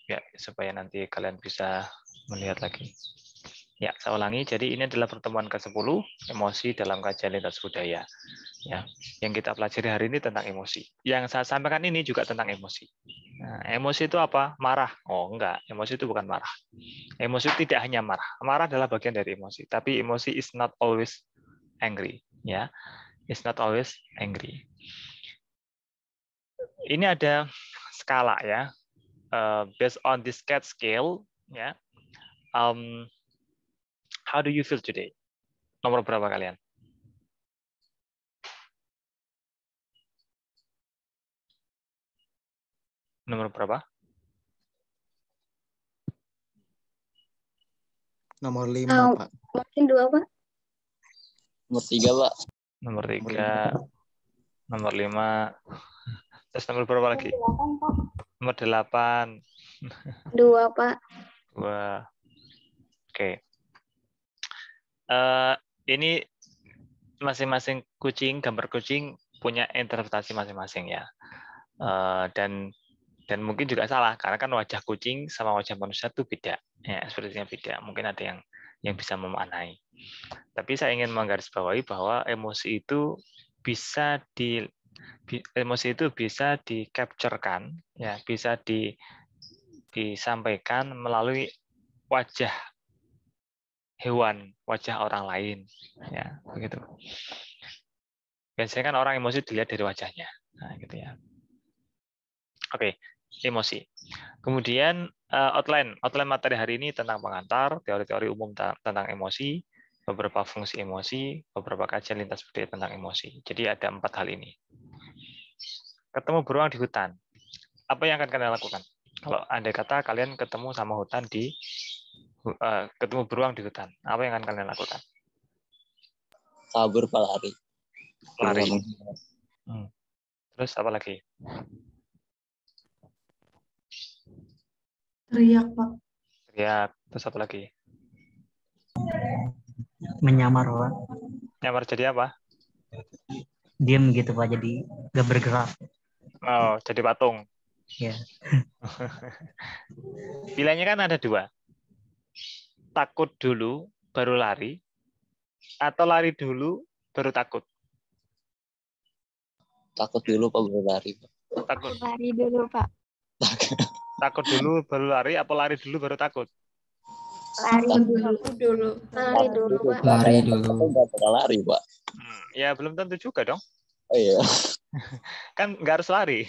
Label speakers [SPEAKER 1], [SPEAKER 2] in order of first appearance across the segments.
[SPEAKER 1] ya supaya nanti kalian bisa melihat lagi. Ya, saya ulangi. Jadi ini adalah pertemuan ke-10 emosi dalam kajian lintas budaya. Ya, yang kita pelajari hari ini tentang emosi. Yang saya sampaikan ini juga tentang emosi. Nah, emosi itu apa? Marah? Oh, enggak. Emosi itu bukan marah. Emosi tidak hanya marah. Marah adalah bagian dari emosi, tapi emosi is not always angry. Ya, is not always angry. Ini ada skala ya. Based on this cat scale, ya. How do you feel today? Nomor berapa kalian? Nomor berapa?
[SPEAKER 2] Nomor 5, Pak.
[SPEAKER 3] Mungkin 2, Pak.
[SPEAKER 4] Nomor 3, Pak.
[SPEAKER 1] Nomor 3, nomor 5. Terus nomor berapa lagi?
[SPEAKER 3] 8, Pak.
[SPEAKER 1] Nomor 8.
[SPEAKER 3] 2, Pak.
[SPEAKER 1] 2. Oke. Ini masing-masing kucing, gambar kucing punya interpretasi masing-masing ya. Dan mungkin juga salah karena kan wajah kucing sama wajah manusia itu beda. Ya, sepertinya beda. Mungkin ada yang bisa memaknai. Tapi saya ingin menggarisbawahi bahwa emosi itu bisa di-capture-kan, ya, bisa disampaikan melalui wajah hewan, wajah orang lain, ya, begitu. Biasanya kan orang emosi dilihat dari wajahnya, nah, gitu ya. Oke, emosi. Kemudian outline materi hari ini tentang pengantar, teori-teori umum tentang emosi, beberapa fungsi emosi, beberapa kajian lintas budaya tentang emosi. Jadi ada 4 hal ini. Ketemu beruang di hutan. Apa yang akan kalian lakukan? Kalau andai kata kalian ketemu sama hutan ketemu beruang di hutan, apa yang akan kalian lakukan?
[SPEAKER 4] Kabur, Pak, lari.
[SPEAKER 1] Lari. Terus apa lagi?
[SPEAKER 3] Teriak, Pak.
[SPEAKER 1] Teriak. Terus apa lagi?
[SPEAKER 2] Menyamar, Pak.
[SPEAKER 1] Nyamar jadi apa?
[SPEAKER 2] Diam gitu, Pak. Jadi gak bergerak.
[SPEAKER 1] Oh, jadi patung.
[SPEAKER 2] Ya.
[SPEAKER 1] Pilihannya kan ada 2. Takut dulu, baru lari. Atau lari dulu, baru takut.
[SPEAKER 4] Takut dulu, Pak, baru lari, Pak.
[SPEAKER 1] Takut.
[SPEAKER 3] Lari dulu, Pak.
[SPEAKER 1] Takut dulu, baru lari. Apa lari dulu, baru takut?
[SPEAKER 3] Lari dulu. Lari dulu, Pak.
[SPEAKER 2] Lari dulu.
[SPEAKER 4] Nggak pernah lari, Pak.
[SPEAKER 1] Ya, belum tentu juga dong.
[SPEAKER 4] Oh, iya.
[SPEAKER 1] Kan nggak harus lari.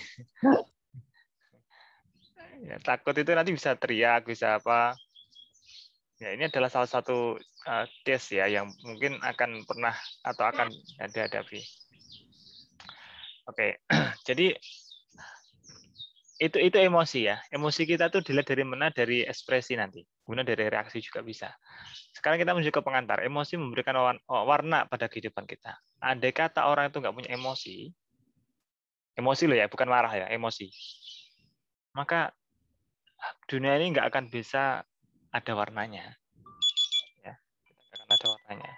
[SPEAKER 1] Ya, takut itu nanti bisa teriak, bisa apa. Ya, ini adalah salah satu case ya yang mungkin akan pernah atau akan dihadapi. Oke, jadi itu emosi ya. Emosi kita tuh dilihat dari mana? Dari ekspresi nanti. Kemudian dari reaksi juga bisa. Sekarang kita menuju ke pengantar. Emosi memberikan warna pada kehidupan kita. Andai kata orang itu nggak punya emosi loh ya, bukan marah ya, emosi. Maka dunia ini nggak akan bisa ada warnanya. Ya, nggak akan ada warnanya.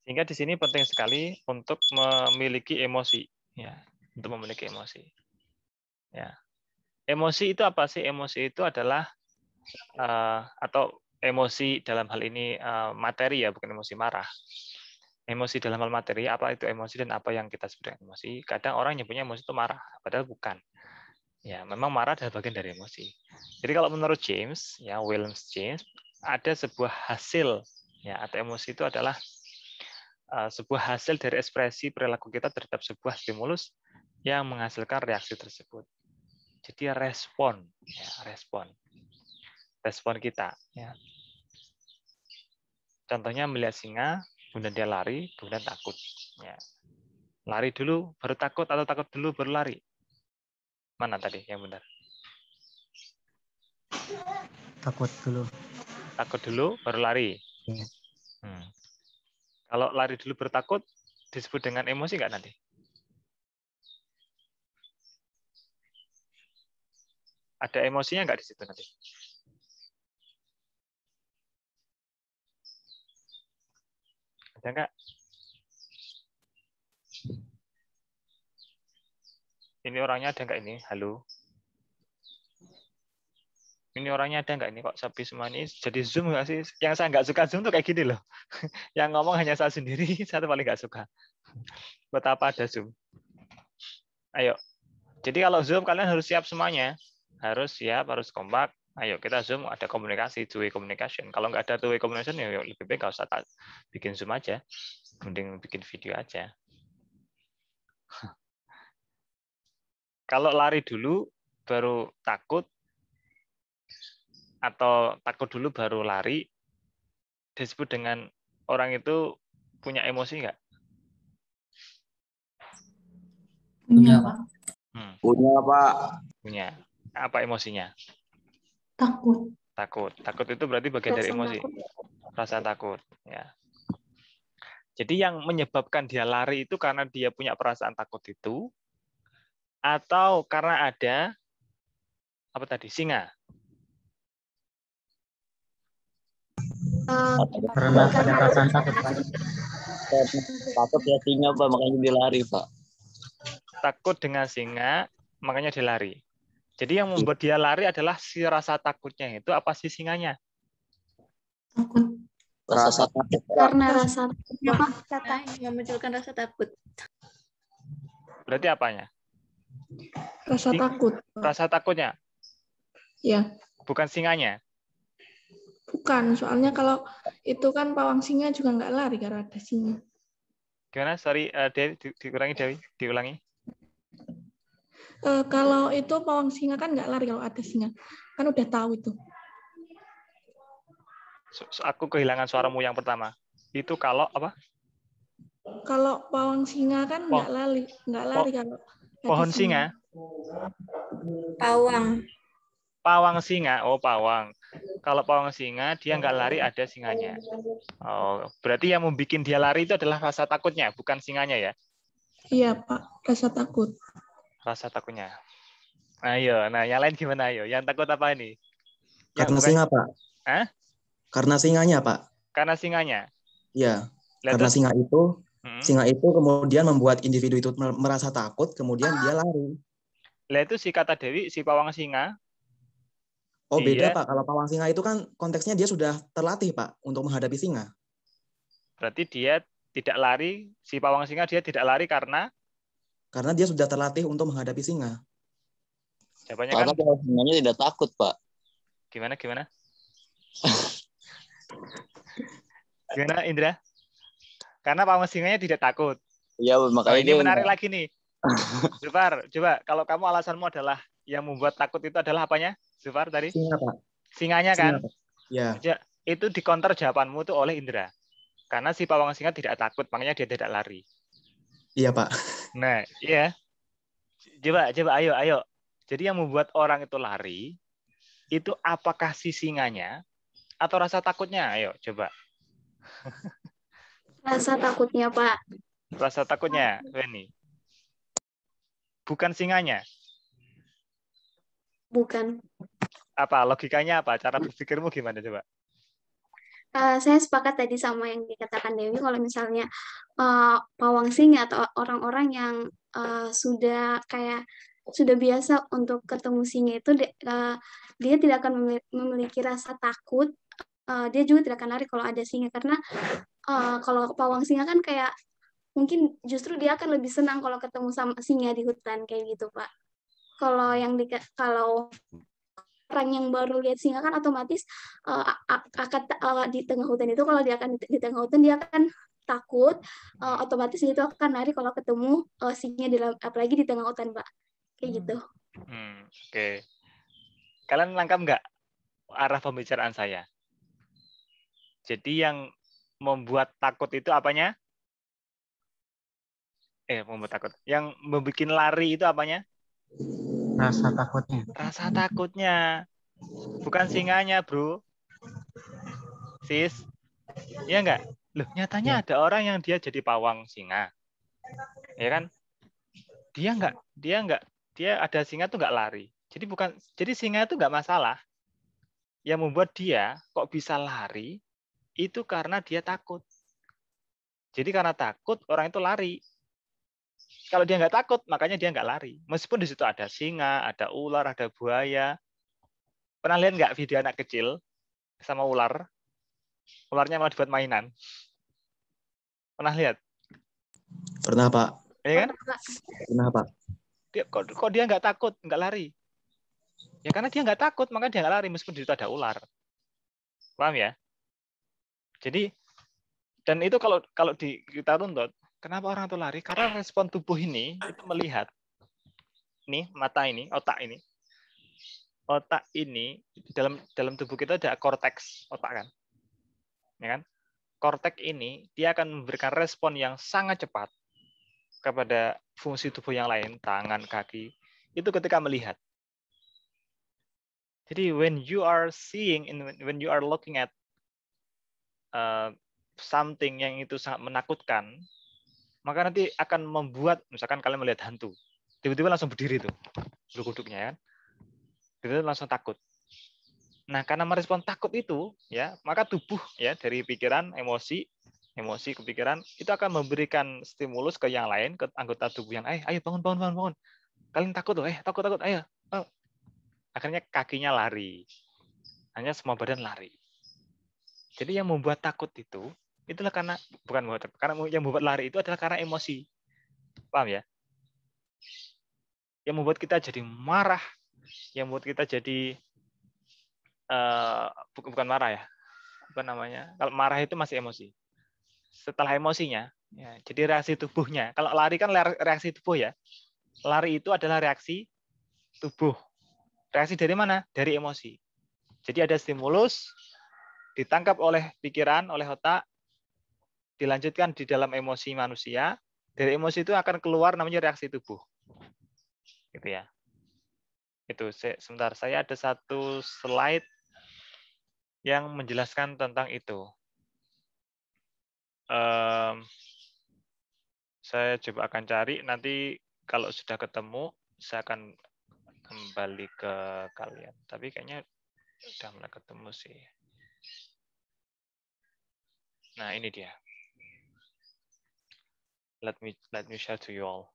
[SPEAKER 1] Sehingga di sini penting sekali untuk memiliki emosi, ya, untuk memiliki emosi. Ya, emosi itu apa sih? Emosi itu adalah atau emosi dalam hal ini materi ya, bukan emosi marah. Emosi dalam hal materi, apa itu emosi dan apa yang kita sebut dengan emosi. Kadang orang nyebutnya emosi itu marah, padahal bukan. Ya, memang marah adalah bagian dari emosi. Jadi kalau menurut James, ya William James, ada sebuah hasil, ya, atau emosi itu adalah sebuah hasil dari ekspresi perilaku kita terhadap sebuah stimulus yang menghasilkan reaksi tersebut. Jadi respon, ya, respon kita. Ya. Contohnya melihat singa, kemudian dia lari, kemudian takut. Ya. Lari dulu, baru takut, atau takut dulu, baru lari. Mana tadi yang benar?
[SPEAKER 2] Takut dulu.
[SPEAKER 1] Takut dulu, baru lari.
[SPEAKER 2] Ya.
[SPEAKER 1] Kalau lari dulu baru takut, disebut dengan emosi nggak nanti? Ada emosinya nggak di situ nanti? Ada nggak? Ini orangnya ada nggak ini? Halo? ini orangnya ada nggak ini kok sepi semua ini jadi Zoom nggak sih? Yang saya nggak suka Zoom tuh kayak gini loh. Yang ngomong hanya saya sendiri, saya tuh paling nggak suka. Buat apa ada Zoom? Ayo. Jadi kalau Zoom kalian harus siap semuanya. Harus siap, harus kompak. Ayo kita Zoom, ada komunikasi, two-way communication. Kalau nggak ada two-way communication, ya lebih baik nggak usah bikin Zoom aja. Mending bikin video aja. Kalau lari dulu, baru takut, atau takut dulu baru lari, disebut dengan orang itu punya emosi nggak?
[SPEAKER 5] Punya, Pak.
[SPEAKER 4] Punya, Pak.
[SPEAKER 1] Punya. Apa emosinya?
[SPEAKER 5] Takut.
[SPEAKER 1] Takut. Takut itu berarti bagian dari
[SPEAKER 3] Rasa
[SPEAKER 1] emosi.
[SPEAKER 3] takut.
[SPEAKER 1] Rasa takut. Ya. Jadi yang menyebabkan dia lari itu karena dia punya perasaan takut itu, atau karena ada apa tadi, singa?
[SPEAKER 2] Karena ada perasaan takut, Pak.
[SPEAKER 4] Takut ya singa, Pak, makanya dia lari, Pak.
[SPEAKER 1] Takut dengan singa, makanya dia lari. Jadi yang membuat dia lari adalah si rasa takutnya itu, apa si singanya?
[SPEAKER 5] Takut.
[SPEAKER 4] Rasa takut, Pak.
[SPEAKER 3] Karena rasa takutnya, Pak.
[SPEAKER 6] Memunculkan rasa takut.
[SPEAKER 1] Berarti apanya?
[SPEAKER 7] Rasa takut.
[SPEAKER 1] Rasa takutnya,
[SPEAKER 7] Ya,
[SPEAKER 1] bukan singanya.
[SPEAKER 7] bukan. Soalnya kalau itu kan pawang singa juga nggak lari karena ada singa.
[SPEAKER 1] Gimana? Sorry, Dewi, dikurangi Dewi, diulangi.
[SPEAKER 7] Kalau itu pawang singa kan nggak lari kalau ada singa. Kan udah tahu itu.
[SPEAKER 1] Aku kehilangan suaramu yang pertama. Itu kalau apa?
[SPEAKER 7] Kalau pawang singa kan nggak lari kalau ada
[SPEAKER 1] Pohon singa?
[SPEAKER 6] Pawang.
[SPEAKER 1] Pawang singa. Oh, pawang. Kalau pawang singa, dia nggak lari, ada singanya. Oh, berarti yang membuat dia lari itu adalah rasa takutnya, bukan singanya ya?
[SPEAKER 7] Iya, Pak. Rasa takut.
[SPEAKER 1] Rasa takutnya. Ayo, nah yang lain gimana? Ayo, yang takut apa ini? Yang
[SPEAKER 8] Karena
[SPEAKER 1] bukan-
[SPEAKER 8] singa, Pak.
[SPEAKER 1] Hah?
[SPEAKER 8] Karena singanya, Pak.
[SPEAKER 1] Karena singanya.
[SPEAKER 8] Iya.
[SPEAKER 1] Lah,
[SPEAKER 8] Karena
[SPEAKER 1] terus-
[SPEAKER 8] singa itu kemudian membuat individu itu merasa takut, kemudian dia lari.
[SPEAKER 1] Lah itu si kata Dewi, si pawang singa.
[SPEAKER 8] Oh, beda,
[SPEAKER 1] Iya.
[SPEAKER 8] Pak. Kalau pawang singa itu kan konteksnya dia sudah terlatih, Pak, untuk menghadapi singa.
[SPEAKER 1] Berarti dia tidak lari, si pawang singa dia tidak lari karena
[SPEAKER 8] Karena dia sudah terlatih untuk menghadapi singa.
[SPEAKER 1] jawabannya
[SPEAKER 4] Karena
[SPEAKER 1] kan
[SPEAKER 4] kalau singanya tidak takut, Pak.
[SPEAKER 1] gimana? Gimana Indra? Karena pawang singanya tidak takut.
[SPEAKER 4] Iya,
[SPEAKER 1] Nah,
[SPEAKER 4] makanya
[SPEAKER 1] ini
[SPEAKER 4] dia
[SPEAKER 1] menarik lagi nih. Zufar, coba kalau kamu alasanmu adalah yang membuat takut itu adalah apanya? Zufar tadi?
[SPEAKER 8] Singa, Pak.
[SPEAKER 1] Singanya
[SPEAKER 8] Singa,
[SPEAKER 1] kan?
[SPEAKER 8] Pak. Ya.
[SPEAKER 1] Itu di counter jawabanmu tuh oleh Indra. Karena si pawang singa tidak takut, makanya dia tidak lari.
[SPEAKER 8] Iya, Pak.
[SPEAKER 1] Nah, iya. Coba ayo. Jadi yang membuat orang itu lari itu apakah si singanya atau rasa takutnya? Ayo, coba.
[SPEAKER 3] Rasa takutnya, Pak.
[SPEAKER 1] Rasa takutnya, Weni. Bukan singanya.
[SPEAKER 3] Bukan.
[SPEAKER 1] Apa logikanya apa? Cara berpikirmu gimana coba?
[SPEAKER 3] Saya sepakat tadi sama yang dikatakan Dewi, kalau misalnya pawang singa atau orang-orang yang sudah biasa untuk ketemu singa itu, dia tidak akan memiliki rasa takut, dia juga tidak akan lari kalau ada singa, karena kalau pawang singa kan kayak mungkin justru dia akan lebih senang kalau ketemu sama singa di hutan kayak gitu, Pak. Kalau orang yang baru lihat singa kan otomatis akan di tengah hutan itu, kalau dia akan di tengah hutan dia akan takut, otomatis itu akan lari kalau ketemu singa, apalagi di tengah hutan, Pak, kayak gitu.
[SPEAKER 1] Oke. Kalian nangkap nggak arah pembicaraan saya? Jadi yang membuat takut itu apanya? Membuat takut. Yang membuat lari itu apanya?
[SPEAKER 2] Rasa takutnya.
[SPEAKER 1] Rasa takutnya. Bukan singanya, bro. Sis. Iya nggak? Loh, nyatanya ada orang yang dia jadi pawang singa. Ya kan? Dia ada singa tuh nggak lari. Jadi singa itu nggak masalah. Yang membuat dia kok bisa lari itu karena dia takut. Jadi karena takut orang itu lari. Kalau dia nggak takut, makanya dia nggak lari. Meskipun di situ ada singa, ada ular, ada buaya, Pernah lihat nggak video anak kecil sama ular? Ularnya malah dibuat mainan. Pernah lihat?
[SPEAKER 8] Pernah, Pak.
[SPEAKER 1] Iya kan?
[SPEAKER 8] Pernah, Pak.
[SPEAKER 1] Kok dia nggak takut, nggak lari? Ya karena dia nggak takut, maka dia nggak lari meskipun di situ ada ular. Paham ya? Jadi, dan itu kalau kita runtut, kenapa orang itu lari? Karena respon tubuh ini itu melihat. Nih, mata ini, otak ini. Otak ini dalam tubuh kita ada korteks otak kan, ya kan? Korteks ini dia akan memberikan respon yang sangat cepat kepada fungsi tubuh yang lain, tangan, kaki, itu ketika melihat. Jadi when you are seeing, when you are looking at something yang itu sangat menakutkan, maka nanti akan membuat, misalkan kalian melihat hantu, tiba-tiba langsung berdiri tuh, duduk-duduknya kan. Itu langsung takut. Nah, karena merespon takut itu, ya, maka tubuh ya dari pikiran, emosi, kepikiran itu akan memberikan stimulus ke yang lain, ke anggota tubuh yang, ayo bangun. Kalian takut loh, takut, ayo. Oh. Akhirnya kakinya lari. Hanya semua badan lari. Jadi yang membuat takut itulah karena yang membuat lari itu adalah karena emosi. Paham ya? Yang membuat kita jadi marah, yang membuat kita jadi bukan marah ya, apa namanya? Kalau marah itu masih emosi. Setelah emosinya, ya, jadi reaksi tubuhnya. Kalau lari kan reaksi tubuh ya. Lari itu adalah reaksi tubuh. Reaksi dari mana? Dari emosi. Jadi ada stimulus, ditangkap oleh pikiran, oleh otak, dilanjutkan di dalam emosi manusia. Dari emosi itu akan keluar namanya reaksi tubuh. Gitu ya. Itu sebentar, saya ada satu slide yang menjelaskan tentang itu. Saya coba akan cari, nanti kalau sudah ketemu, saya akan kembali ke kalian. Tapi kayaknya sudah mulai ketemu sih. Nah, ini dia. Let me share to you all.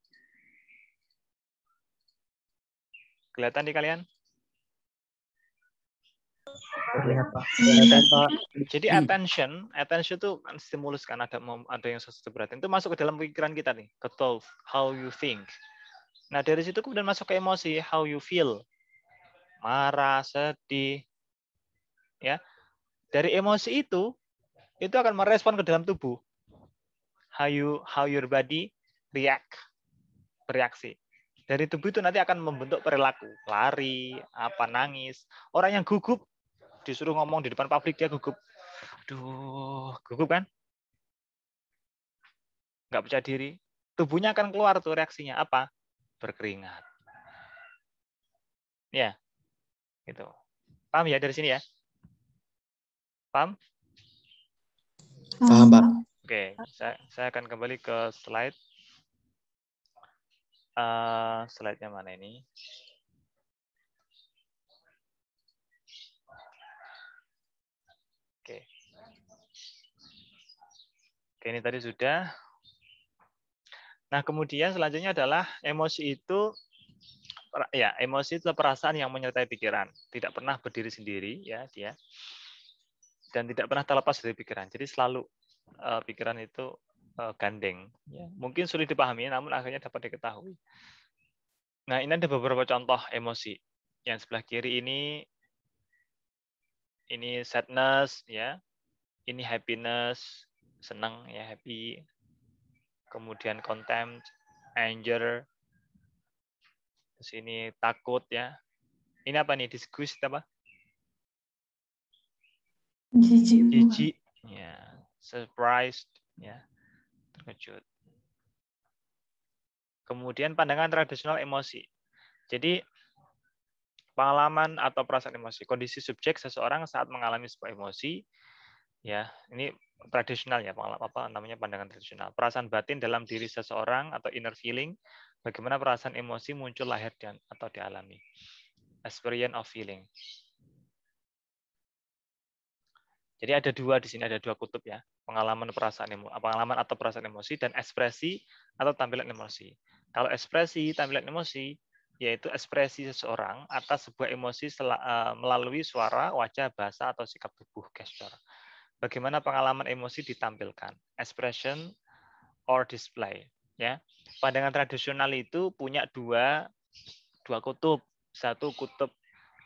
[SPEAKER 1] Kelihatan di kalian? Jadi attention itu kan stimulus kan, ada yang sesuatu perhatian itu masuk ke dalam pikiran kita nih, ke thought, how you think. Nah dari situ kemudian masuk ke emosi, how you feel, marah, sedih, ya. Dari emosi itu akan merespon ke dalam tubuh, how your body bereaksi. Dari tubuh itu nanti akan membentuk perilaku, lari, nangis. Orang yang gugup disuruh ngomong di depan publik dia gugup. Aduh, gugup kan? Nggak percaya diri. Tubuhnya akan keluar tuh reaksinya apa? Berkeringat. Ya, gitu. Paham ya dari sini ya? Paham?
[SPEAKER 8] Paham, Pak.
[SPEAKER 1] Oke, saya akan kembali ke slide. Slide-nya mana ini? Oke. Oke, ini tadi sudah. Nah, kemudian selanjutnya adalah emosi itu perasaan yang menyertai pikiran, tidak pernah berdiri sendiri ya dia. Dan tidak pernah terlepas dari pikiran. Jadi selalu pikiran itu gandeng ya. Mungkin sulit dipahami namun akhirnya dapat diketahui. Nah, ini ada beberapa contoh emosi. Yang sebelah kiri ini sadness ya. Ini happiness, senang ya, happy. Kemudian contempt, anger. Terus ini takut ya. Ini apa nih? Disgust apa? Jijik ya. Surprised ya. Terkejut. Kemudian pandangan tradisional emosi. Jadi pengalaman atau perasaan emosi, kondisi subjek seseorang saat mengalami sebuah emosi, ya ini tradisional ya, pandangan tradisional. Perasaan batin dalam diri seseorang atau inner feeling, bagaimana perasaan emosi muncul, lahir atau dialami. Experience of feeling. Jadi ada dua kutub ya, pengalaman atau perasaan emosi dan ekspresi atau tampilan emosi. Kalau ekspresi, tampilan emosi yaitu ekspresi seseorang atas sebuah emosi melalui suara, wajah, bahasa, atau sikap tubuh, gestur. Bagaimana pengalaman emosi ditampilkan, expression or display. Ya, pandangan tradisional itu punya dua kutub. Satu kutub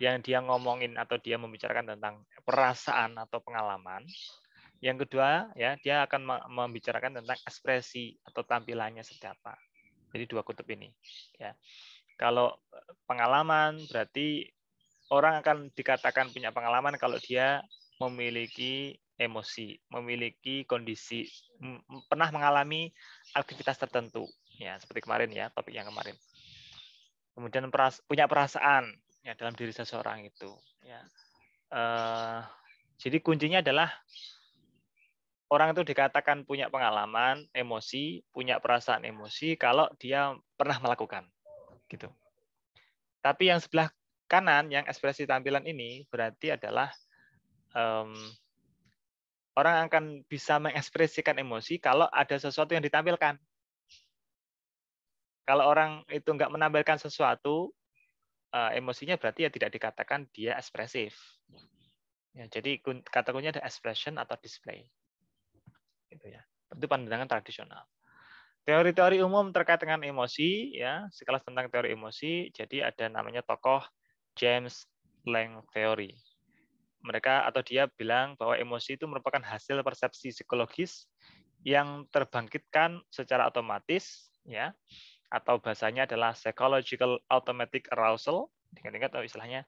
[SPEAKER 1] yang dia ngomongin atau dia membicarakan tentang perasaan atau pengalaman. Yang kedua, ya, dia akan membicarakan tentang ekspresi atau tampilannya seperti apa. Jadi dua kutub ini. Ya, kalau pengalaman berarti orang akan dikatakan punya pengalaman kalau dia memiliki emosi, memiliki kondisi, pernah mengalami aktivitas tertentu, ya seperti kemarin ya, topik yang kemarin. Kemudian punya perasaan ya dalam diri seseorang itu. Ya. Jadi kuncinya adalah orang itu dikatakan punya pengalaman emosi, punya perasaan emosi kalau dia pernah melakukan, gitu. Tapi yang sebelah kanan, yang ekspresi tampilan ini berarti adalah orang akan bisa mengekspresikan emosi kalau ada sesuatu yang ditampilkan. Kalau orang itu nggak menampilkan sesuatu, emosinya berarti ya tidak dikatakan dia ekspresif. Ya, jadi kata kuncinya ada expression atau display. Gitu ya. Itu pandangan tradisional. Teori-teori umum terkait dengan emosi, ya sekelas tentang teori emosi. Jadi ada namanya tokoh James Lange Theory. Mereka atau dia bilang bahwa emosi itu merupakan hasil persepsi psikologis yang terbangkitkan secara otomatis, ya, atau bahasanya adalah psychological automatic arousal, ingat-ingat atau istilahnya.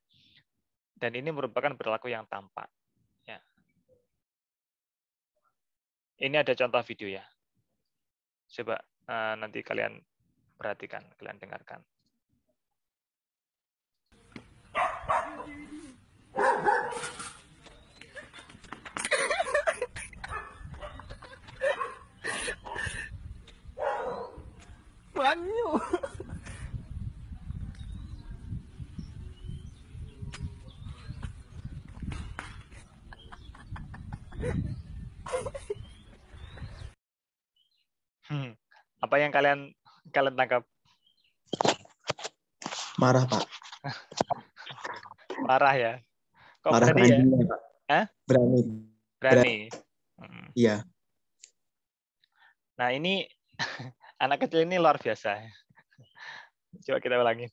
[SPEAKER 1] Dan ini merupakan perilaku yang tampak. Ya. Ini ada contoh video ya. Coba nanti kalian perhatikan, kalian dengarkan.
[SPEAKER 9] Banyu.
[SPEAKER 1] Apa yang kalian tangkap?
[SPEAKER 8] Marah, Pak.
[SPEAKER 1] Marah ya? Kok
[SPEAKER 8] Marah
[SPEAKER 1] berani ya?
[SPEAKER 8] Pak.
[SPEAKER 1] Hah? Berani.
[SPEAKER 8] Iya.
[SPEAKER 1] Nah ini anak kecil ini luar biasa. Coba kita ulangi.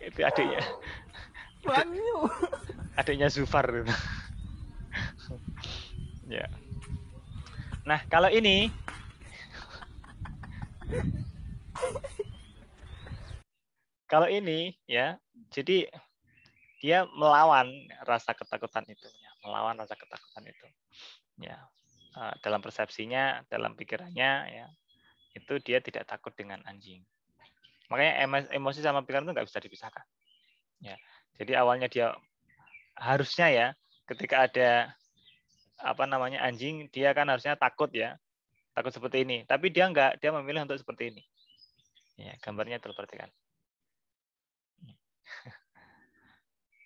[SPEAKER 1] Itu adiknya.
[SPEAKER 9] Banyu.
[SPEAKER 1] Adiknya Zufar. Ya. Nah, kalau ini ya, jadi dia melawan rasa ketakutan itu, ya, melawan rasa ketakutan itu. Ya. Dalam persepsinya, dalam pikirannya ya, itu dia tidak takut dengan anjing. Makanya emosi sama pikiran itu nggak bisa dipisahkan. Ya. Jadi awalnya dia harusnya ya, ketika ada anjing, dia kan harusnya takut ya, takut seperti ini. Tapi dia enggak, dia memilih untuk seperti ini. Ya, gambarnya terperhatikan.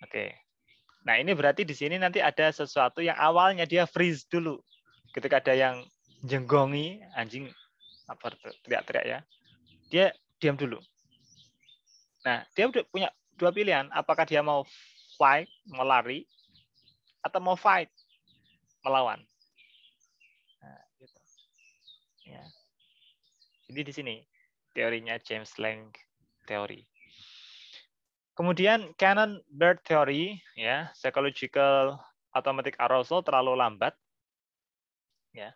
[SPEAKER 1] Oke. Nah ini berarti di sini nanti ada sesuatu yang awalnya dia freeze dulu. Ketika ada yang jenggongi anjing teriak-teriak ya, dia diam dulu. Nah dia punya dua pilihan, apakah dia mau fight, mau lari, atau mau fight, melawan. Nah, gitu. Ya. Jadi di sini teorinya James Lange Theory. Kemudian Cannon Bird Theory, ya, psychological automatic arousal terlalu lambat. Ya.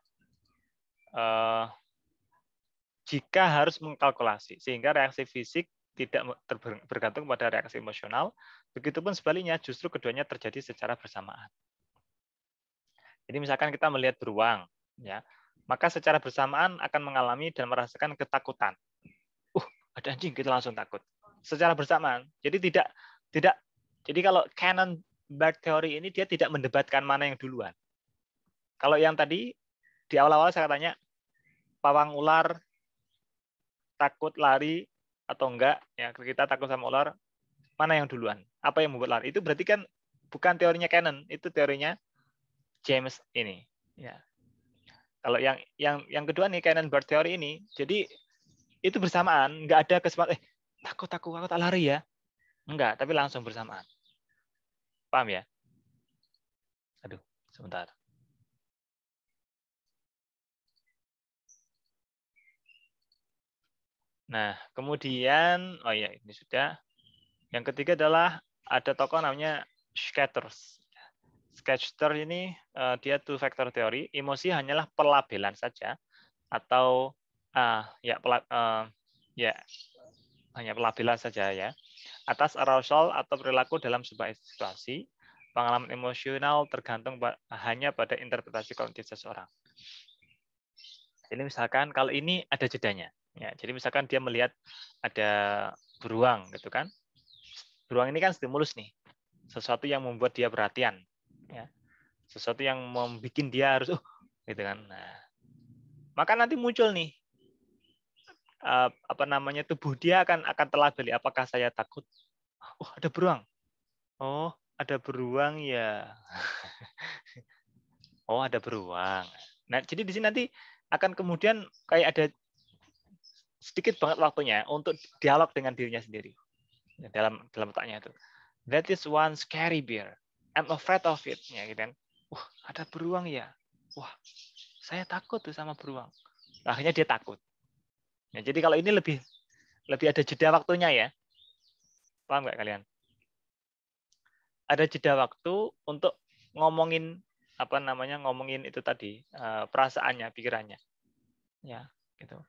[SPEAKER 1] Jika harus mengkalkulasi, sehingga reaksi fisik tidak bergantung pada reaksi emosional, begitupun sebaliknya justru keduanya terjadi secara bersamaan. Jadi misalkan kita melihat beruang, ya, maka secara bersamaan akan mengalami dan merasakan ketakutan. Ada anjing, kita langsung takut. Secara bersamaan. Jadi jadi kalau Cannon Bird Theory ini dia tidak mendebatkan mana yang duluan. Kalau yang tadi di awal-awal saya tanya pawang ular takut lari atau enggak, ya kita takut sama ular, mana yang duluan? Apa yang membuat lari? Itu berarti kan bukan teorinya Cannon, itu teorinya James ini. Ya. Kalau yang kedua nih Cannon-Burt teori ini, jadi itu bersamaan, nggak ada kesempatan. Takut aku tak lari ya, enggak, tapi langsung bersamaan. Paham ya? Aduh, sebentar. Nah, kemudian, oh ya ini sudah. Yang ketiga adalah ada tokoh namanya Scatters. Scatter ini dia two factor teori. Emosi hanyalah pelabelan saja atau ya hanya pelabelan saja ya atas arousal atau perilaku dalam sebuah situasi. Pengalaman emosional tergantung hanya pada interpretasi kognitif seseorang. Jadi misalkan kalau ini ada jedanya. Ya, jadi misalkan dia melihat ada beruang gitu kan. Beruang ini kan stimulus nih. Sesuatu yang membuat dia perhatian. Ya. Sesuatu yang membuat dia harus gitu kan. Nah, maka nanti muncul nih tubuh dia akan telabeli apakah saya takut. Oh, ada beruang. Oh, ada beruang ya. Oh, ada beruang. Nah, jadi di sini nanti akan kemudian kayak ada sedikit banget waktunya untuk dialog dengan dirinya sendiri. Dalam otaknya itu. That is one scary bear. I'm afraid of it. Ya, gitu kan. Ada beruang ya. Wah, saya takut tuh sama beruang. Akhirnya dia takut. Ya, jadi kalau ini lebih ada jeda waktunya ya. Paham nggak kalian? Ada jeda waktu untuk ngomongin ngomongin itu tadi perasaannya, pikirannya. Ya, gitu.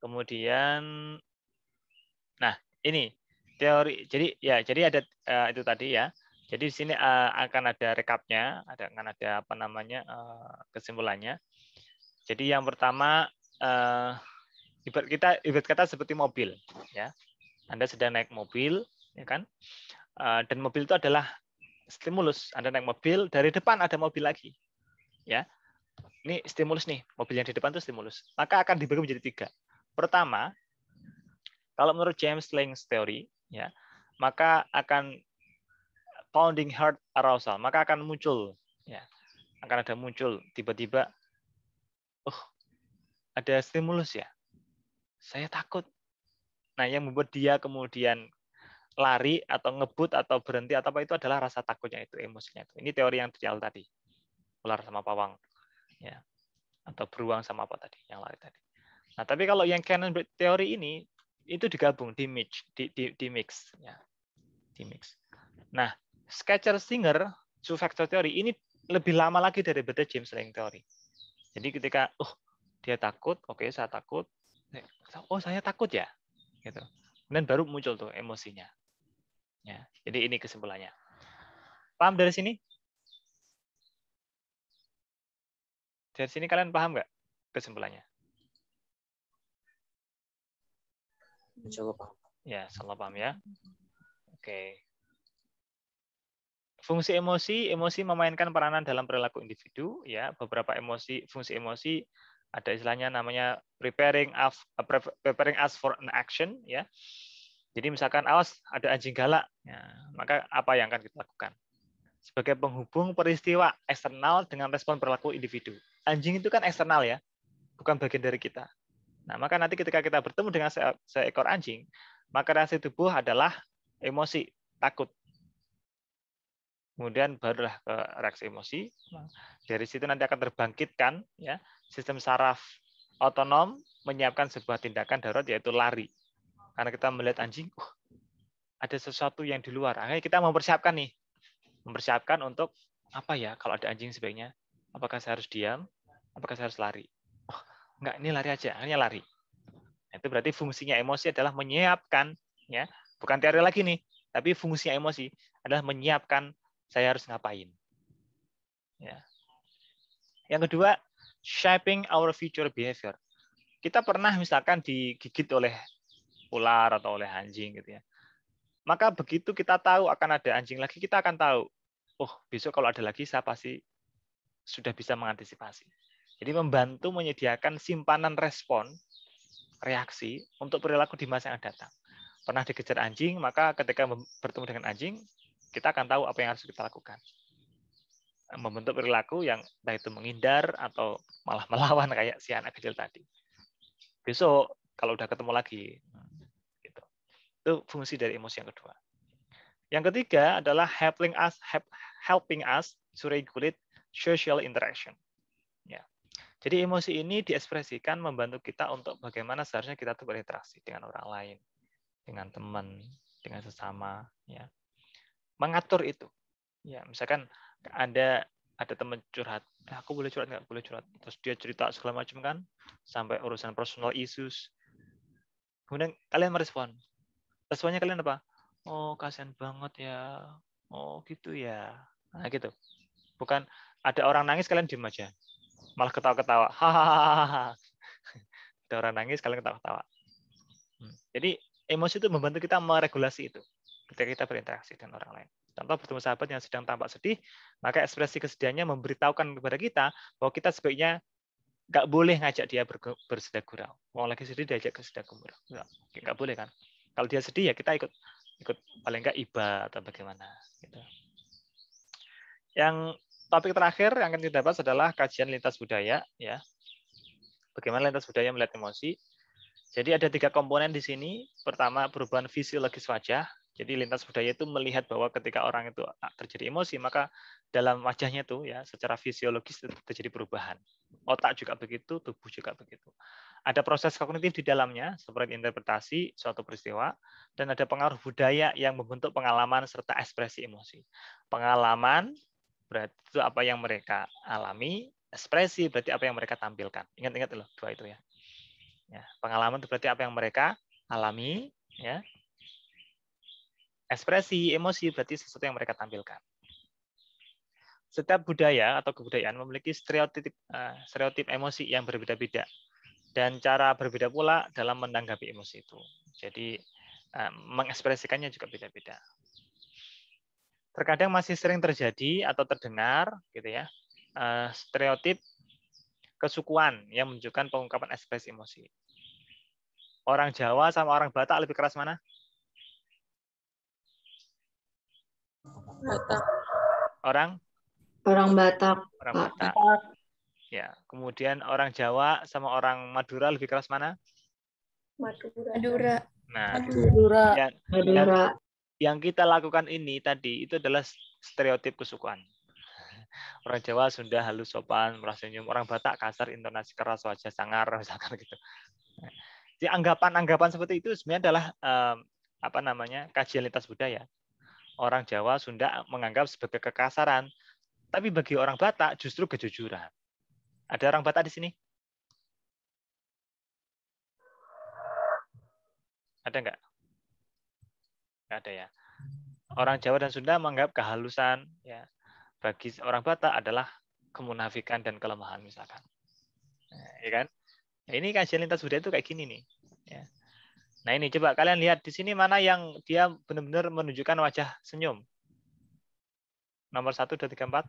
[SPEAKER 1] Kemudian nah, ini teori. Jadi ada itu tadi ya. Jadi di sini akan ada rekapnya, akan ada kesimpulannya. Jadi yang pertama ibarat kata seperti mobil ya. Anda sedang naik mobil ya kan? Dan mobil itu adalah stimulus. Anda naik mobil, dari depan ada mobil lagi. Ya. Ini stimulus nih, mobil yang di depan itu stimulus. Maka akan dibagi menjadi 3. Pertama, kalau menurut James Lange's teori, ya, maka akan pounding heart arousal, maka akan muncul, ya, akan ada muncul tiba-tiba, ada stimulus ya, saya takut. Nah, yang membuat dia kemudian lari atau ngebut atau berhenti atau apa itu adalah rasa takutnya itu, emosinya itu. Ini teori yang di awal tadi, ular sama pawang, ya, atau beruang sama apa tadi, yang lari tadi. Nah, tapi kalau yang Cannon-Burt teori ini itu digabung, di mix, ya, di mix. Nah, Scatter-Singer two factor teori ini lebih lama lagi daripada James Lange teori. Jadi ketika dia takut, oke, saya takut, saya takut ya, gitu. Dan baru muncul tuh emosinya. Ya, jadi ini kesimpulannya. Paham dari sini? Dari sini kalian paham nggak kesimpulannya?
[SPEAKER 8] Coba paham.
[SPEAKER 1] Ya, salah paham ya. Oke. Fungsi emosi memainkan peranan dalam perilaku individu. Ya, beberapa fungsi emosi ada istilahnya namanya preparing us for an action. Ya, jadi misalkan awas ada anjing galak, ya, maka apa yang akan kita lakukan? Sebagai penghubung peristiwa eksternal dengan respon perilaku individu. Anjing itu kan eksternal ya, bukan bagian dari kita. Nah, maka nanti ketika kita bertemu dengan seekor anjing, maka reaksi tubuh adalah emosi, takut. Kemudian barulah ke reaksi emosi. Dari situ nanti akan terbangkitkan ya sistem saraf otonom menyiapkan sebuah tindakan darurat yaitu lari. Karena kita melihat anjing, ada sesuatu yang di luar. Akhirnya kita mempersiapkan untuk apa ya kalau ada anjing sebaiknya? Apakah saya harus diam? Apakah saya harus lari? Enggak, ini lari aja. Akhirnya lari. Itu berarti fungsinya emosi adalah menyiapkan, ya, bukan teori lagi nih, tapi fungsinya emosi adalah menyiapkan saya harus ngapain. Ya. Yang kedua, shaping our future behavior. Kita pernah misalkan digigit oleh ular atau oleh anjing gitu ya. Maka begitu kita tahu akan ada anjing lagi, kita akan tahu, besok kalau ada lagi saya pasti sudah bisa mengantisipasi. Jadi membantu menyediakan simpanan respon, reaksi untuk perilaku di masa yang datang. Pernah dikejar anjing, maka ketika bertemu dengan anjing, kita akan tahu apa yang harus kita lakukan. membentuk perilaku yang entah itu menghindar atau malah melawan kayak si anak kecil tadi. Besok kalau udah ketemu lagi, gitu. Itu fungsi dari emosi yang kedua. Yang ketiga adalah helping us to regulate social interaction. Ya. Jadi emosi ini diekspresikan membantu kita untuk bagaimana seharusnya kita tuh berinteraksi dengan orang lain, dengan teman, dengan sesama, ya. Mengatur itu. Ya, misalkan ada teman curhat, aku boleh curhat nggak? Boleh curhat. Terus dia cerita segala macam kan, sampai urusan personal issues. Kemudian kalian merespon. Responnya kalian apa? Oh, kasihan banget ya. Oh, gitu ya. Nah, gitu. Bukan ada orang nangis kalian diem aja. Malah ketawa-ketawa. Hahaha. Ada orang nangis kalian ketawa-ketawa. Jadi emosi itu membantu kita meregulasi itu ketika kita berinteraksi dengan orang lain. Contoh bertemu sahabat yang sedang tampak sedih, maka ekspresi kesedihannya memberitahukan kepada kita bahwa kita sebaiknya nggak boleh ngajak dia bersedekah gurau. Mau lagi sedih diajak ke sedekah gurau. Nggak boleh kan? Kalau dia sedih ya kita ikut paling nggak iba atau bagaimana. Gitu. Yang topik terakhir yang akan kita dapat adalah kajian lintas budaya, ya. Bagaimana lintas budaya melihat emosi. Jadi ada 3 komponen di sini. Pertama, perubahan fisiologis wajah. Jadi lintas budaya itu melihat bahwa ketika orang itu terjadi emosi, maka dalam wajahnya itu ya secara fisiologis terjadi perubahan. Otak juga begitu, tubuh juga begitu. Ada proses kognitif di dalamnya, seperti interpretasi suatu peristiwa, dan ada pengaruh budaya yang membentuk pengalaman serta ekspresi emosi. Pengalaman berarti itu apa yang mereka alami, ekspresi berarti apa yang mereka tampilkan. Ingat-ingat loh, 2 itu ya. Ya, pengalaman itu berarti apa yang mereka alami, ya. Ekspresi emosi berarti sesuatu yang mereka tampilkan. Setiap budaya atau kebudayaan memiliki stereotip emosi yang berbeda-beda dan cara berbeda pula dalam menanggapi emosi itu. Jadi mengekspresikannya juga beda-beda. Terkadang masih sering terjadi atau terdengar gitu ya stereotip kesukuan yang menunjukkan pengungkapan ekspresi emosi. Orang Jawa sama orang Batak lebih keras mana?
[SPEAKER 6] Batak.
[SPEAKER 1] Orang
[SPEAKER 6] Batak.
[SPEAKER 1] Orang Batak. Ya, kemudian orang Jawa sama orang Madura lebih keras mana?
[SPEAKER 6] Madura.
[SPEAKER 1] Nah,
[SPEAKER 6] Madura.
[SPEAKER 1] Yang kita lakukan ini tadi itu adalah stereotip kesukuan. Orang Jawa Sunda halus sopan, merasa senyum. Orang Batak kasar, intonasi keras, wajah sangar, misalkan gitu. Jadi anggapan-anggapan seperti itu sebenarnya adalah kajian lintas budaya. Orang Jawa Sunda menganggap sebagai kekasaran, tapi bagi orang Batak justru kejujuran. Ada orang Batak di sini? Ada nggak? Nggak ada ya. Orang Jawa dan Sunda menganggap kehalusan, ya. Bagi orang Batak adalah kemunafikan dan kelemahan misalkan. Nah, ya kan? Nah, ini kajian lintas budaya itu kayak gini nih. Ya. Nah ini coba kalian lihat di sini mana yang dia benar-benar menunjukkan wajah senyum. Nomor 1, 2, 3, 4.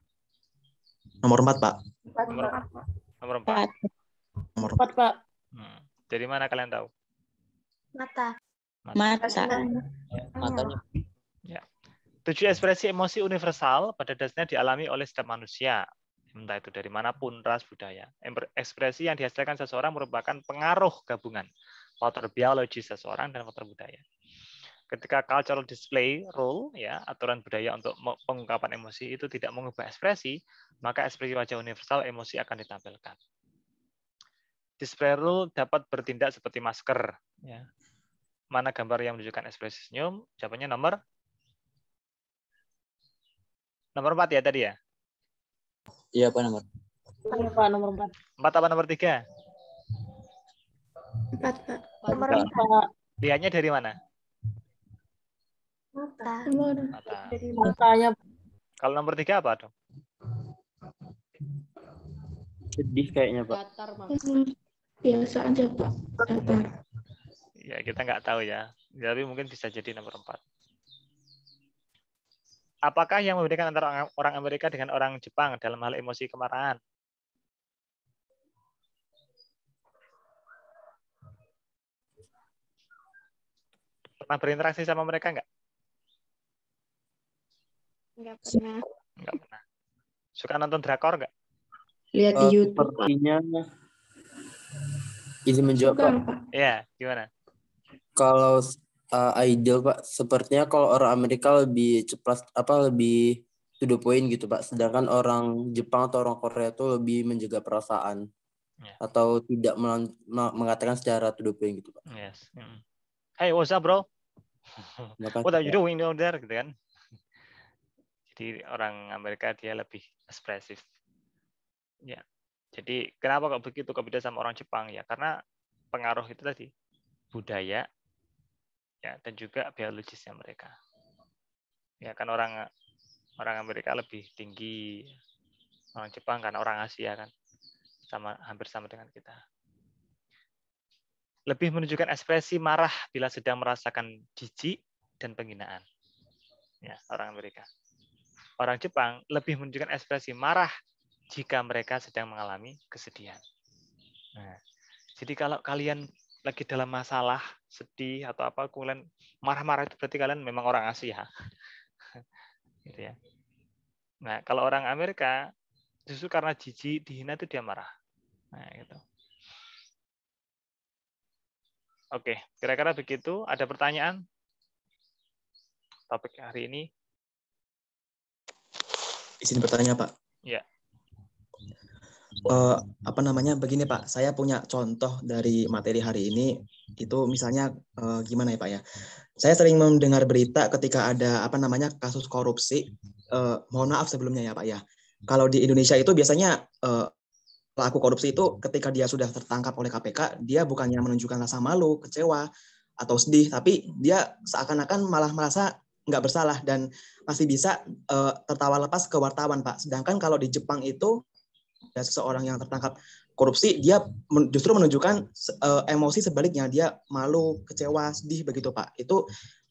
[SPEAKER 8] Nomor 4, Pak.
[SPEAKER 1] Nomor 4.
[SPEAKER 8] Nomor
[SPEAKER 6] 4, Pak.
[SPEAKER 1] Dari mana kalian tahu?
[SPEAKER 3] Mata.
[SPEAKER 4] Matanya.
[SPEAKER 1] Ya. 7 ekspresi emosi universal pada dasarnya dialami oleh setiap manusia, entah itu dari manapun ras budaya. Ekspresi yang dihasilkan seseorang merupakan pengaruh gabungan faktor biologis seseorang dan faktor budaya. Ketika cultural display rule, ya aturan budaya untuk pengungkapan emosi itu tidak mengubah ekspresi, maka ekspresi wajah universal emosi akan ditampilkan. Display rule dapat bertindak seperti masker. Ya. Mana gambar yang menunjukkan ekspresi senyum? Jawabannya nomor 4 ya tadi ya?
[SPEAKER 4] Iya, Pak, nomor.
[SPEAKER 6] Iya, Pak, nomor 4.
[SPEAKER 1] 4 apa nomor 3?
[SPEAKER 6] 4, Pak.
[SPEAKER 3] Nomor
[SPEAKER 6] 4.
[SPEAKER 1] Lihatnya dari mana?
[SPEAKER 3] mata.
[SPEAKER 1] Mata.
[SPEAKER 6] Dari matanya.
[SPEAKER 1] Kalau nomor 3 apa dong?
[SPEAKER 4] Sedih kayaknya, Pak.
[SPEAKER 7] Biasa aja, Pak. Datar.
[SPEAKER 1] Ya, kita nggak tahu ya. Tapi mungkin bisa jadi nomor 4. Apakah yang membedakan antara orang Amerika dengan orang Jepang dalam hal emosi kemarahan? Pernah berinteraksi sama mereka nggak?
[SPEAKER 3] Enggak pernah.
[SPEAKER 1] Nggak pernah. Suka nonton drakor nggak?
[SPEAKER 5] Lihat di YouTube.
[SPEAKER 10] Sepertinya izin menjawab
[SPEAKER 7] Suka,
[SPEAKER 10] Pak.
[SPEAKER 7] Pak.
[SPEAKER 1] Iya, gimana?
[SPEAKER 10] Kalau ideal Pak, sepertinya kalau orang Amerika lebih cepat lebih to the point gitu Pak. Sedangkan orang Jepang atau orang Korea itu lebih menjaga perasaan atau tidak mengatakan secara to the point gitu Pak.
[SPEAKER 1] Yes. Hey, what's up, bro?
[SPEAKER 10] Makasih,
[SPEAKER 1] What are you
[SPEAKER 10] Pak.
[SPEAKER 1] doing down there? Gitu kan? Jadi orang Amerika dia lebih ekspresif. Ya. Jadi kenapa kok begitu kok beda sama orang Jepang ya? Karena pengaruh itu tadi budaya ya dan juga biologisnya mereka. Ya kan orang Amerika lebih tinggi, orang Jepang kan orang Asia kan hampir sama dengan kita. Lebih menunjukkan ekspresi marah bila sedang merasakan jijik dan penghinaan. Ya, orang Amerika. Orang Jepang lebih menunjukkan ekspresi marah jika mereka sedang mengalami kesedihan. Nah, jadi kalau kalian lagi dalam masalah, sedih atau apa, kalian marah-marah itu berarti kalian memang orang Asia. Gitu ya. Nah, kalau orang Amerika justru karena jijik, dihina itu dia marah. Nah, gitu. Oke, kira-kira begitu. Ada pertanyaan? Topik hari ini.
[SPEAKER 8] Izin bertanya, Pak.
[SPEAKER 1] Ya.
[SPEAKER 8] Begini Pak, saya punya contoh dari materi hari ini. Itu misalnya gimana ya Pak ya? Saya sering mendengar berita ketika ada kasus korupsi. Mohon maaf sebelumnya ya Pak ya. Kalau di Indonesia itu biasanya pelaku korupsi itu ketika dia sudah tertangkap oleh KPK, dia bukannya menunjukkan rasa malu, kecewa, atau sedih, tapi dia seakan-akan malah merasa nggak bersalah dan masih bisa tertawa lepas ke wartawan Pak. Sedangkan kalau di Jepang itu ada seseorang yang tertangkap korupsi, dia justru menunjukkan emosi sebaliknya, dia malu, kecewa, sedih begitu Pak. Itu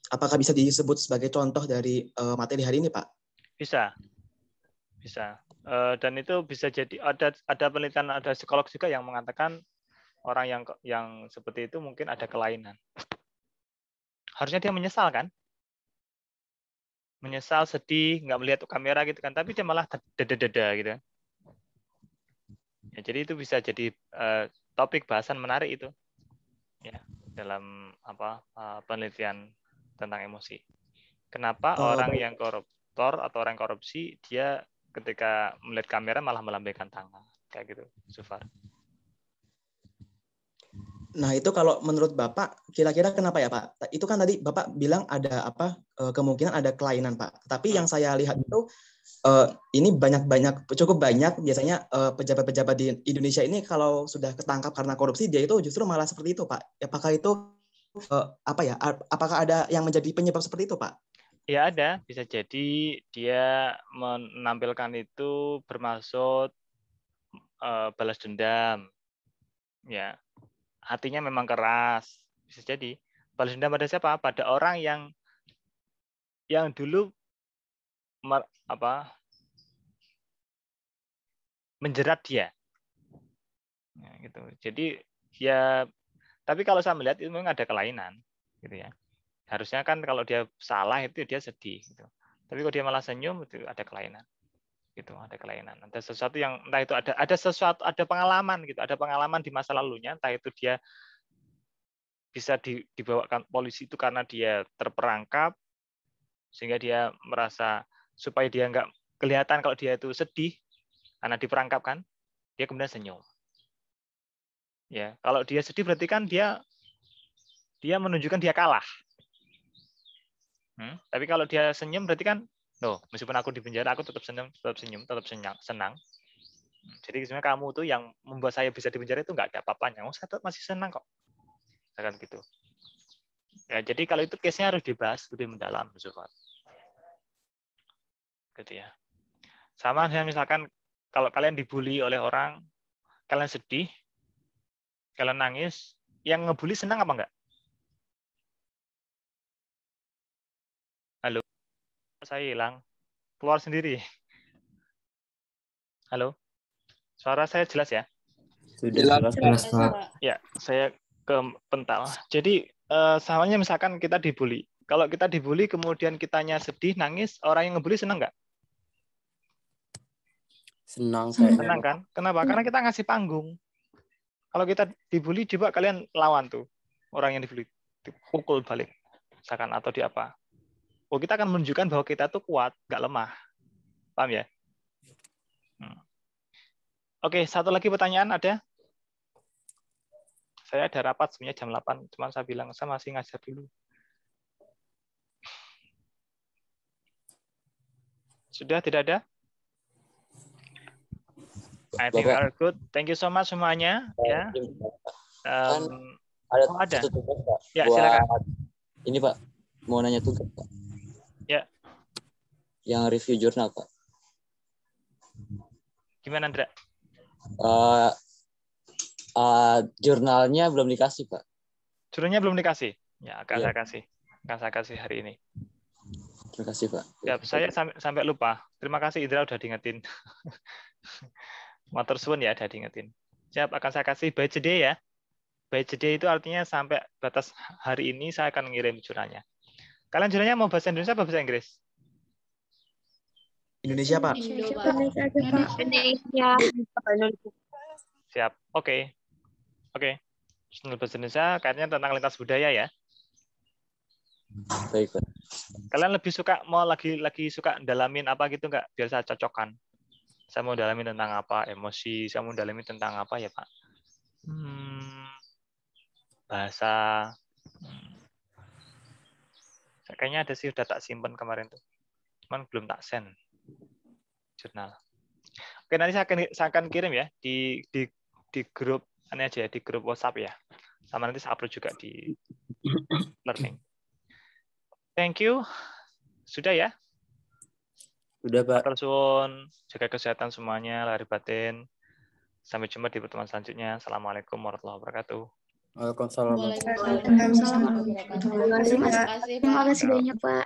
[SPEAKER 8] apakah bisa disebut sebagai contoh dari materi hari ini Pak?
[SPEAKER 1] Bisa. Dan itu bisa jadi ada penelitian, ada psikolog juga yang mengatakan orang yang seperti itu mungkin ada kelainan. Harusnya dia menyesal kan? Menyesal, sedih, nggak melihat kamera gitu kan, tapi dia malah dada gitu. Ya, jadi itu bisa jadi topik bahasan menarik itu, ya, dalam penelitian tentang emosi. Kenapa orang yang koruptor atau orang korupsi dia ketika melihat kamera malah melambaikan tangan kayak gitu, Zufar?
[SPEAKER 8] Nah itu kalau menurut Bapak kira-kira kenapa ya Pak? Itu kan tadi Bapak bilang ada kemungkinan ada kelainan Pak. Tapi yang saya lihat itu ini cukup banyak biasanya pejabat-pejabat di Indonesia ini kalau sudah ketangkap karena korupsi dia itu justru malah seperti itu Pak. Apakah itu apakah ada yang menjadi penyebab seperti itu Pak?
[SPEAKER 1] Ya ada, bisa jadi dia menampilkan itu bermaksud balas dendam, ya, hatinya memang keras, bisa jadi balas dendam pada siapa? Pada orang yang dulu menjerat dia, ya, gitu. Jadi ya, tapi kalau saya melihat itu memang ada kelainan, gitu ya. Harusnya kan kalau dia salah itu dia sedih, gitu. Tapi kalau dia malah senyum itu ada kelainan, gitu. Ada kelainan. Ada sesuatu yang entah itu ada pengalaman, gitu. Ada pengalaman di masa lalunya, entah itu dia bisa dibawakan polisi itu karena dia terperangkap sehingga dia merasa supaya dia nggak kelihatan kalau dia itu sedih karena diperangkap kan, dia kemudian senyum. Ya, kalau dia sedih berarti kan dia menunjukkan dia kalah. Tapi kalau dia senyum berarti kan, meskipun aku di penjara aku tetap senyum, tetap senang. Jadi sebenarnya kamu tuh yang membuat saya bisa di penjara itu nggak ada apa-apanya. Saya tetap masih senang kok. Kan gitu. Ya, jadi kalau itu case-nya harus dibahas lebih mendalam, Zufar. Gitu ya. Sama misalkan kalau kalian dibully oleh orang, kalian sedih, kalian nangis, yang ngebully senang apa enggak? Halo, saya hilang, keluar sendiri. Halo, suara saya jelas ya?
[SPEAKER 10] Sudah jelas Pak.
[SPEAKER 1] Ya, saya ke pental. Jadi samanya misalkan kita dibully. Kalau kita dibully kemudian kitanya sedih, nangis, orang yang ngebully senang nggak?
[SPEAKER 10] Senang kayak
[SPEAKER 1] Senang kan? Kenapa? Karena kita ngasih panggung. Kalau kita dibully, coba kalian lawan tuh orang yang dibully, dipukul balik, misalkan atau di apa. Oh, kita akan menunjukkan bahwa kita tuh kuat, nggak lemah. Paham ya? Oke, satu lagi pertanyaan ada? Saya ada rapat sebenarnya jam 8, cuma saya bilang saya masih ngajar dulu. Sudah tidak ada? I think we are good. Thank you so much semuanya. Ya.
[SPEAKER 4] Ada satu tugas, Pak.
[SPEAKER 1] Ya, silakan.
[SPEAKER 4] Ini Pak, mau nanya tugas, Pak.
[SPEAKER 1] Ya.
[SPEAKER 4] Yang review jurnal, Pak.
[SPEAKER 1] Gimana, Andra?
[SPEAKER 4] Jurnalnya belum dikasih, Pak.
[SPEAKER 1] Jurnalnya belum dikasih? Ya, akan saya kasih. Akan saya kasih hari ini.
[SPEAKER 4] Terima kasih, Pak.
[SPEAKER 1] Ya, saya sampai lupa. Terima kasih Indra udah diingetin. Matur suwun ya, udah diingetin. Siap, akan saya kasih by today ya. By today itu artinya sampai batas hari ini saya akan ngirim jurnalnya. Kalian jurnalnya mau bahasa Indonesia atau bahasa Inggris?
[SPEAKER 8] Indonesia, Pak.
[SPEAKER 3] Indonesia.
[SPEAKER 1] Siap. Oke. Jurnal bahasa Indonesia kayaknya tentang lintas budaya ya.
[SPEAKER 4] Baik, Pak.
[SPEAKER 1] Kalian lebih suka mau lagi suka dalamin apa gitu nggak? Biar saya cocokkan. Saya mau dalamin tentang apa? Emosi. Saya mau dalamin tentang apa ya, Pak? Bahasa. Kayaknya ada sih udah tak simpen kemarin tuh. Cuman belum tak send jurnal. Oke, nanti saya akan kirim ya di grup ini aja ya, di grup WhatsApp ya. Sama nanti saya upload juga di learning. Thank you. Sudah ya?
[SPEAKER 10] Sudah, Pak.
[SPEAKER 1] Matur suwun, jaga kesehatan semuanya, lahir batin. Sampai jumpa di pertemuan selanjutnya. Assalamualaikum warahmatullahi wabarakatuh.
[SPEAKER 10] Waalaikumsalam.
[SPEAKER 3] Terima kasih banyak, Pak.